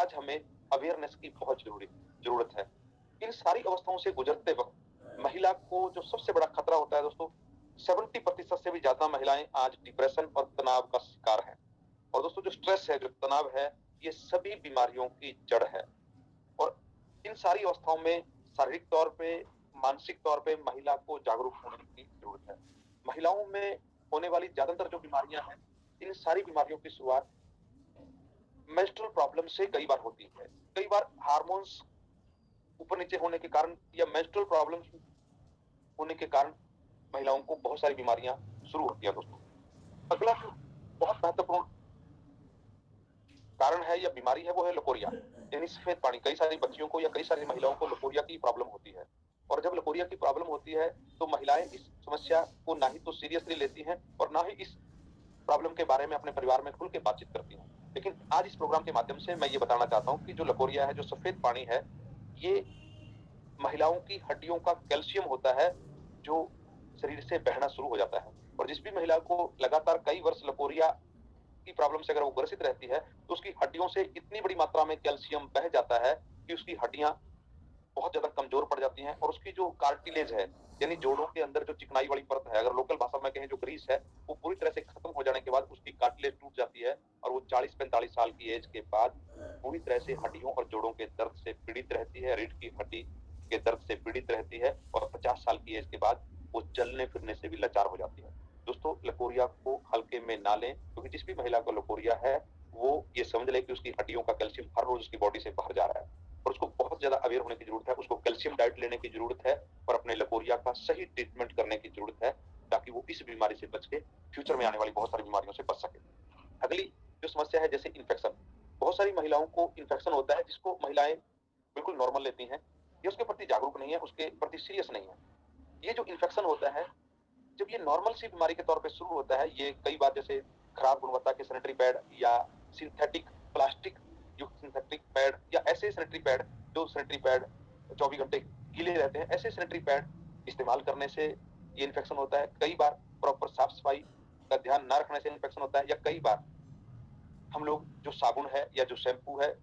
आज हमें अवेयरनेस की बहुत जरूरत है। इन सारी अवस्थाओं से गुजरते वक्त महिला को जो सबसे बड़ा खतरा होता है दोस्तों, 70% से भी ज्यादा महिलाएं आज डिप्रेशन और तनाव का शिकार हैं। और दोस्तों जो स्ट्रेस है, जो तनाव है, ये सभी बीमारियों की जड़ है। और इन सारी अवस्थाओं में शारीरिक तौर पे, मानसिक तौर पे महिला को जागरूक होने की जरूरत है। महिलाओं में होने वाली ज्यादातर जो बीमारियां हैं, इन सारी बीमारियों की शुरुआत मेंस्ट्रुअल प्रॉब्लम से कई बार होती है। कई बार हार्मोन्स ऊपर नीचे होने के कारण या मेंस्ट्रुअल प्रॉब्लम होने के कारण महिलाओं को बहुत सारी बीमारियां शुरू होती है दोस्तों। अगला जो बहुत महत्वपूर्ण कारण है या बीमारी है वो है लकोरिया, यानी सफेद पानी। कई सारी बच्चियों को या कई सारी महिलाओं को लकोरिया की प्रॉब्लम होती है। और जब लकोरिया की प्रॉब्लम होती है तो महिलाएं इस समस्या को ना ही तो सीरियसली लेती हैं और ना ही इस प्रॉब्लम के बारे में अपने परिवार में खुल के बातचीत करती हैं। लेकिन आज इस प्रोग्राम के माध्यम से मैं ये बताना चाहता हूँ कि जो लकोरिया है, जो सफेद पानी है, ये महिलाओं की हड्डियों का कैल्शियम होता है जो शरीर से बहना शुरू हो जाता है। और जिस भी महिला को लगातार कई वर्ष लकोरिया की प्रॉब्लम से अगर वो ग्रसित रहती है तो उसकी हड्डियों से इतनी बड़ी मात्रा में कैल्शियम बह जाता है कि उसकी हड्डियां बहुत ज्यादा कमजोर पड़ जाती हैं। और उसकी जो कार्टिलेज है, यानी जोड़ों के अंदर जो चिकनाई वाली परत है, अगर लोकल भाषा में कहें जो ग्रीस है, वो पूरी तरह से खत्म हो जाने के बाद उसकी कार्टिलेज टूट जाती है और वो 40-45 साल की एज के बाद पूरी तरह से हड्डियों और जोड़ों के दर्द से पीड़ित रहती है, रीढ़ की हड्डी के दर्द से पीड़ित रहती है और 50 साल की एज के बाद वो चलने फिरने से भी लाचार हो जाती है। दोस्तों लकोरिया को हल्के में ना लें, क्योंकि जिस भी महिला को लकोरिया है वो ये समझ ले कि उसकी हड्डियों का कैल्शियम हर रोज उसकी बॉडी से बाहर जा रहा है और उसको बहुत ज्यादा अवेयर होने की जरूरत है। उसको कैल्शियम डाइट लेने की जरूरत है और अपने लकोरिया का सही ट्रीटमेंट करने की जरूरत है ताकि वो इस बीमारी से बच के फ्यूचर में आने वाली बहुत सारी बीमारियों से बच सके। अगली जो समस्या है जैसे इन्फेक्शन, बहुत सारी महिलाओं को इन्फेक्शन होता है जिसको महिलाएं बिल्कुल नॉर्मल लेती हैं, ये उसके प्रति जागरूक नहीं है, उसके प्रति सीरियस नहीं है। ये जो इन्फेक्शन होता है, जब ये नॉर्मल सी बीमारी के तौर पे शुरू होता है, ये कई बार जैसे खराब गुणवत्ता के सैनिटरी पैड या सिंथेटिक प्लास्टिक युक्त सिंथेटिक पैड या ऐसे सैनिटरी पैड जो सैनिटरी पैड 24 घंटे गीले रहते हैं, ऐसे सैनिटरी पैड इस्तेमाल करने से ये इन्फेक्शन होता है। कई बार प्रॉपर साफ सफाई का ध्यान न रखने से इन्फेक्शन होता है, या कई बार हम लोग जो साबुन है या जो शैम्पू है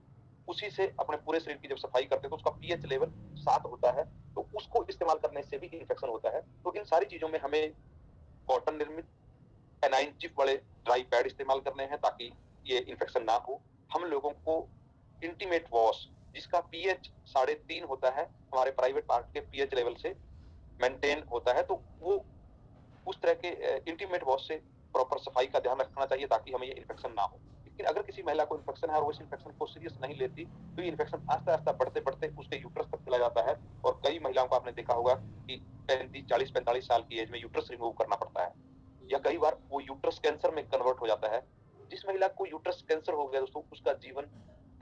उसी से अपने पूरे शरीर की जब सफाई करते हैं तो उसका पीएच लेवल 7 होता है, तो उसको इस्तेमाल करने से भी इन्फेक्शन होता है। तो इन सारी चीजों में हमें कॉटन निर्मित एनाइन चिप वाले ड्राई पैड इस्तेमाल करने हैं ताकि ये इन्फेक्शन ना हो। हम लोगों को इंटीमेट वॉश, जिसका पीएच 3.5 होता है, हमारे प्राइवेट पार्ट के पीएच लेवल से मेंटेन होता है, तो वो उस तरह के इंटीमेट वॉश से प्रॉपर सफाई का ध्यान रखना चाहिए ताकि हमें ये इन्फेक्शन ना हो। लेकिन अगर किसी महिला को इन्फेक्शन है और वो इस इन्फेक्शन को सीरियस नहीं लेती तो ये इन्फेक्शन आस्ता आस्ता बढ़ते बढ़ते उसके यूट्रस तक चला जाता है। और कई महिलाओं को आपने देखा होगा कि 40-45 साल की एज में यूट्रस रिमूव करना पड़ता है, या कई बार वो यूट्रस कैंसर में कन्वर्ट हो जाता है। जिस महिला को यूट्रस कैंसर हो गया दोस्तों, उसका जीवन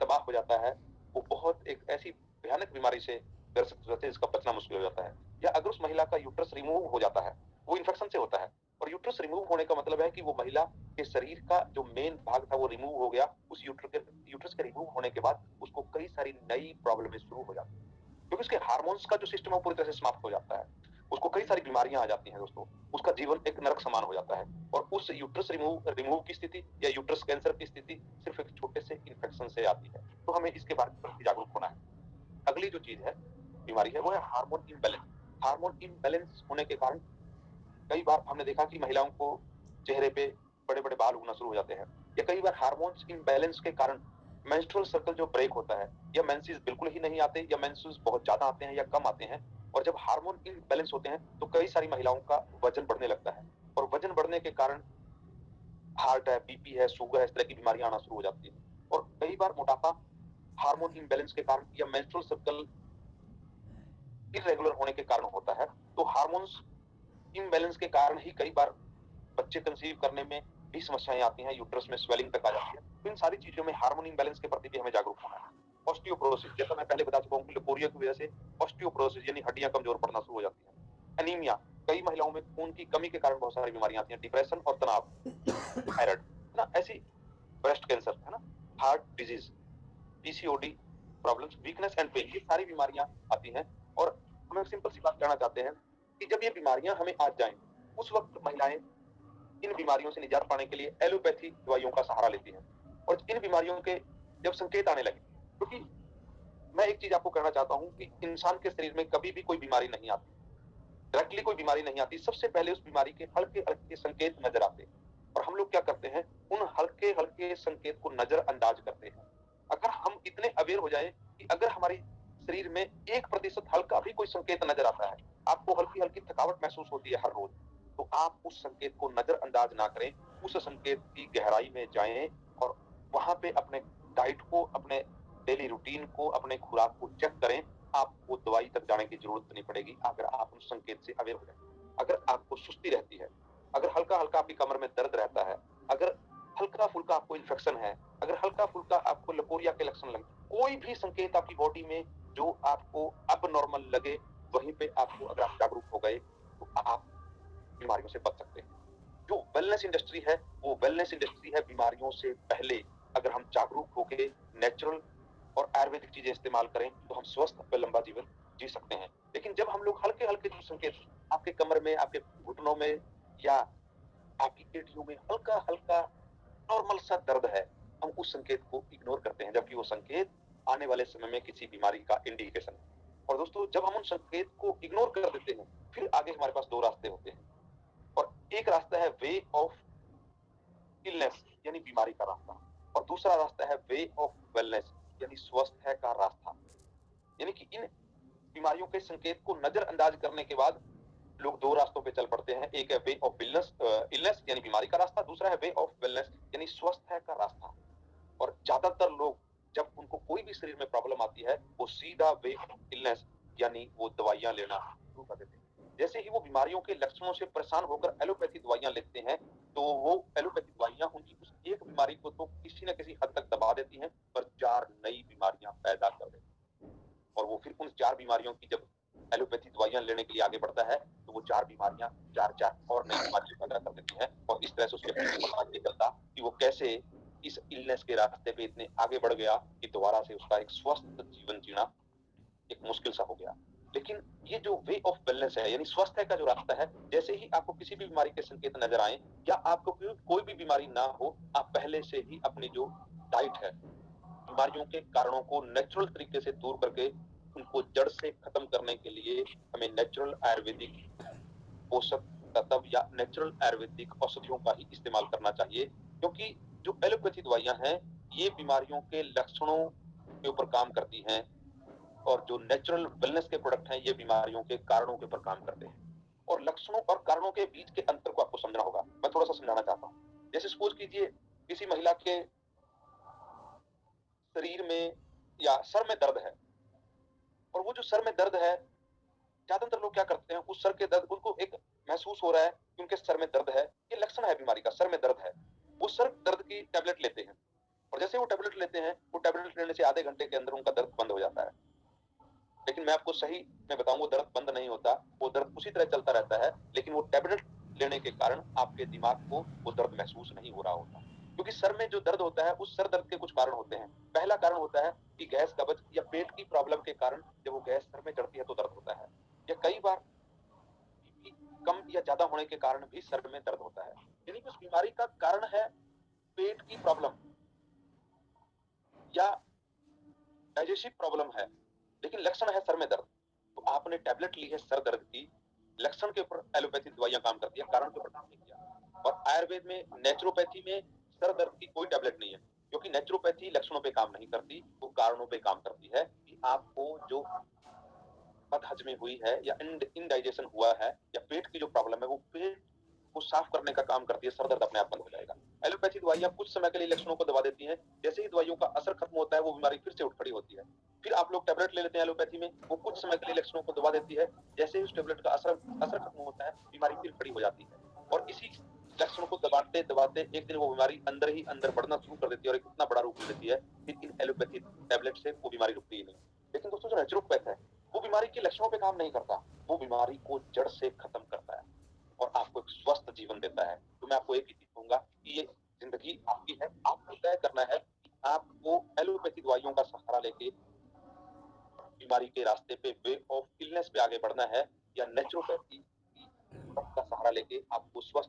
तबाह हो जाता है। वो बहुत एक ऐसी भयानक बीमारी से ग्रसित हो जाते हैं जिसका बचना मुश्किल हो जाता है। या अगर उस महिला का यूट्रस रिमूव हो जाता है, वो इन्फेक्शन से होता है। और यूट्रस रिमूव होने का मतलब है कि वो महिला के शरीर का जो मेन भाग था वो रिमूव हो गया। उस यूट्रस के रिमूव होने के बाद उसको कई सारी नई प्रॉब्लम शुरू हो जाती है, क्योंकि उसके हार्मोन्स का जो सिस्टम है पूरी तरह से समाप्त हो जाता है। उसको कई सारी बीमारियां आ जाती हैं दोस्तों, उसका जीवन एक नरक समान हो जाता है। और उस यूट्रस रिमूव की स्थिति या यूट्रस कैंसर की स्थिति सिर्फ एक छोटे से इन्फेक्शन से आती है। तो हमें इसके बारे में जागरूक होना है। अगली जो चीज है, बीमारी है, वो है हार्मोन इम्बैलेंस। हार्मोन इम्बैलेंस होने के कारण कई बार हमने देखा कि महिलाओं को चेहरे पे बड़े बड़े बाल उगना शुरू हो जाते हैं, या कई बार हार्मोन्स इम्बैलेंस के कारण मेंस्ट्रुअल सर्कल जो ब्रेक होता है, या मेंसेस बिल्कुल ही नहीं आते, या मेंसेस बहुत ज्यादा आते हैं या कम आते हैं। और जब हार्मोन इम्बैलेंस होते हैं तो कई सारी महिलाओं का वजन बढ़ने लगता है, और वजन बढ़ने के कारण हार्ट है, बीपी है, शुगर है, इस तरह की बीमारियां आना शुरू हो जाती है। और कई बार मोटापा हार्मोन इम्बैलेंस के कारण या मेंस्ट्रुअल सर्कल इरेगुलर होने के कारण होता है। तो हार्मोन्स इम्बैलेंस के कारण ही कई बार बच्चे कंसीव करने में भी समस्याएं आती हैं, यूट्रस में स्वेलिंग तक आ जाती है। तो इन सारी चीजों में हार्मोन इम्बैलेंस के प्रति भी हमें जागरूक होना है। ऑस्टियोपोरोसिस, जैसा मैं पहले बता चुका हूं कि लकोरिया की वजह से ऑस्टियोपोरोसिस यानी हड्डियां कमजोर पड़ना शुरू हो जाती हैं। एनीमिया, कई महिलाओं में खून की कमी के कारण बहुत सारी बीमारियां आती हैं। डिप्रेशन और तनाव, थायराइड है ना, ऐसी ब्रेस्ट कैंसर है ना, heart disease, PCOD problems, weakness and pain, ये सारी बीमारियां आती हैं। और हम एक सिंपल सी बात कहना चाहते हैं कि जब ये बीमारियां हमें आ जाएं उस वक्त महिलाएं इन बीमारियों से निजात पाने के लिए एलोपैथी दवाइयों का सहारा लेती हैं। और इन बीमारियों के जब संकेत आने लगे, क्योंकि मैं एक चीज आपको कहना चाहता हूँ कि इंसान के शरीर में कभी भी कोई बीमारी नहीं आती, डायरेक्टली कोई बीमारी नहीं आती। सबसे पहले उस बीमारी के हल्के हल्के संकेत नजर आते हैं और हम लोग क्या करते हैं, उन हल्के हल्के संकेत को नजरअंदाज करते हैं। अगर हम इतने अवेयर हो जाए कि अगर हमारे शरीर में 1% हल्का भी कोई संकेत नजर आता है, आपको हल्की हल्की थकावट महसूस होती है हर रोज, तो आप उस संकेत को नजरअंदाज ना करें, उस संकेत की गहराई में जाएं और वहां पे अपने डाइट को, अपने डेली रूटीन को, अपने खुराक को चेक करें। आपको दवाई तक जाने की जरूरत नहीं पड़ेगी अगर आप उस संकेत से अवेयर हो जाए। अगर आपको सुस्ती रहती है, अगर हल्का हल्का आपकी कमर में दर्द रहता है, अगर हल्का फुल्का आपको इन्फेक्शन है, अगर हल्का फुल्का आपको लकोरिया के लक्षण लगे, कोई भी संकेत आपकी बॉडी में जो आपको अब नॉर्मल लगे, वहीं पे आपको अगर आप जागरूक हो गए तो आप बीमारियों से बच सकते हैं। जो वेलनेस इंडस्ट्री है वो वेलनेस इंडस्ट्री है बीमारियों से पहले। अगर हम जागरूक होकर नेचुरल और आयुर्वेदिक चीजें इस्तेमाल करें तो हम स्वस्थ और लंबा जीवन जी सकते हैं। लेकिन जब हम लोग हल्के हल्के जो संकेत आपके कमर में, आपके घुटनों में या आपकी एड़ियों में हल्का हल्का नॉर्मल सा दर्द है, हम उस संकेत को इग्नोर करते हैं, जबकि वो संकेत आने वाले समय में किसी बीमारी का इंडिकेशन है। और दोस्तों, जब हम उन संकेत को इग्नोर कर देते हैं, फिर आगे हमारे पास दो रास्ते होते हैं। और एक रास्ता है वे ऑफ इलनेस यानी बीमारी का रास्ता, और दूसरा रास्ता है वे ऑफ वेलनेस यानी स्वस्थ है का रास्ता। यानी कि इन बीमारियों के संकेत को नजरअंदाज करने के बाद लोग दो रास्तों पे चल पड़ते हैं। एक है वे ऑफ इलनेस इलनेस यानी बीमारी का रास्ता, दूसरा है वे ऑफ वेलनेस यानी स्वस्थ है का रास्ता। और ज्यादातर लोग जब उनको कोई भी शरीर में प्रॉब्लम आती है, वो सीधा वे ऑफ इलनेस यानी वो दवाइयां लेना शुरू कर देते हैं। जैसे ही वो बीमारियों के लक्षणों से परेशान होकर एलोपैथी दवाइयां लेते हैं, तो वो एलोपैथी दवाइयां उनकी उस एक बीमारी को तो किसी न किसी हद तक दबा देती हैं, पर 4 नई बीमारियां पैदा कर देती हैं। और वो फिर उन 4 बीमारियों की जब एलोपैथी दवाइयां लेने के लिए आगे बढ़ता है, तो वो 4 बीमारियां 4 और नई बीमारियां पैदा कर देती हैं। और इस तरह से उस व्यक्ति को पता नहीं चलता कि वो कैसे इस इलनेस के रास्ते पे इतने आगे बढ़ गया कि दोबारा से उसका एक स्वस्थ जीवन जीना एक मुश्किल सा हो गया। लेकिन ये जो वे ऑफ वेलनेस है यानी स्वस्थ है का जो रास्ता है, जैसे ही आपको किसी भी बीमारी के संकेत नजर आए या आपको कोई भी बीमारी ना हो, आप पहले से ही अपनी जो डाइट है, बीमारियों के कारणों को नेचुरल तरीके से दूर करके उनको जड़ से खत्म करने के लिए हमें नेचुरल आयुर्वेदिक पोषक तत्व या नेचुरल आयुर्वेदिक औषधियों का ही इस्तेमाल करना चाहिए। क्योंकि जो एलोपैथी दवाइयां हैं, ये बीमारियों के लक्षणों के ऊपर काम करती हैं, और जो नेचुरल वेलनेस के प्रोडक्ट हैं, ये बीमारियों के कारणों के ऊपर काम करते हैं। और लक्षणों और कारणों के बीच के अंतर को आपको समझना होगा। मैं थोड़ा सा समझाना चाहता हूँ। जैसे सपोज कीजिए किसी महिला के शरीर में या सर में दर्द है, और वो जो सर में दर्द है, ज्यादातर लोग क्या करते हैं, उस सर के दर्द उनको एक महसूस हो रहा है कि उनके सर में दर्द है, ये लक्षण है बीमारी का, सर में दर्द है। वो सर दर्द की टेबलेट लेते हैं, और जैसे वो टेबलेट लेते हैं, वो टेबलेट लेने से आधे घंटे के अंदर उनका दर्द बंद हो जाता है। लेकिन मैं आपको सही में बताऊं, वो दर्द बंद नहीं होता, वो दर्द उसी तरह चलता रहता है, लेकिन वो टेबलेट लेने के कारण आपके दिमाग को वो दर्द महसूस नहीं हो रहा होता। क्योंकि सर में जो दर्द होता है, उस सर दर्द के कुछ कारण होते हैं। पहला कारण होता है कि गैस कब्ज या पेट की प्रॉब्लम के कारण जब वो गैस सर में चढ़ती है तो दर्द होता है, या कई बार बीपी कम या ज्यादा होने के कारण भी सर में दर्द होता है। यानी कि उस बीमारी का कारण है पेट की प्रॉब्लम या डाइजेस्टिव प्रॉब्लम है, लेकिन लक्षण है सर में दर्द। तो आपने टैबलेट ली है सर दर्द की, लक्षण के ऊपर एलोपैथी दवाइयां काम करती है, कारण के ऊपर काम नहीं किया। और आयुर्वेद में, नेचुरोपैथी में सर दर्द की कोई टैबलेट नहीं है, क्योंकि नेचुरोपैथी लक्षणों पे काम नहीं करती, वो कारणों पे काम करती है कि आपको जो बदहजमी हुई है या इनडाइजेशन हुआ है या पेट की जो प्रॉब्लम है, वो पेट को साफ करने का काम करती है, सर दर्द अपने आप बंद हो जाएगा। एलोपैथी दवाइयां कुछ समय के लिए लक्षणों को दबा देती हैं, जैसे ही दवाइयों का असर खत्म होता है, वो बीमारी फिर से उठ खड़ी होती है। फिर आप लोग टेबलेट ले लेते हैं एलोपैथी में, वो कुछ समय के लिए लक्षणों को दबा देती है, जैसे ही उस टेबलेट का असर असर खत्म होता है, बीमारी फिर खड़ी हो जाती है। और इसी लक्षणों को दबाते दबाते एक दिन वो बीमारी अंदर ही अंदर बढ़ना शुरू कर देती है और एक इतना बड़ा रूप ले लेती है, फिर इन एलोपैथी टेबलेट से वो बीमारी रुकती ही नहीं। लेकिन दोस्तों, जो नेचुरोपैथ है, वो बीमारी के लक्षणों पे काम नहीं करता, वो बीमारी को जड़ से खत्म करता है और आपको एक स्वस्थ जीवन देता है। तो मैं आपको एक ही चीज कहूंगा कि ये जिंदगी आपकी है, आपको तय करना है कि आपको एलोपैथी दवाइयों का सहारा लेके बीमारी के रास्ते पे, वे ऑफ इलनेस पे आगे बढ़ना है, या नेचुरोपैथी का सहारा लेके आपको स्वस्थ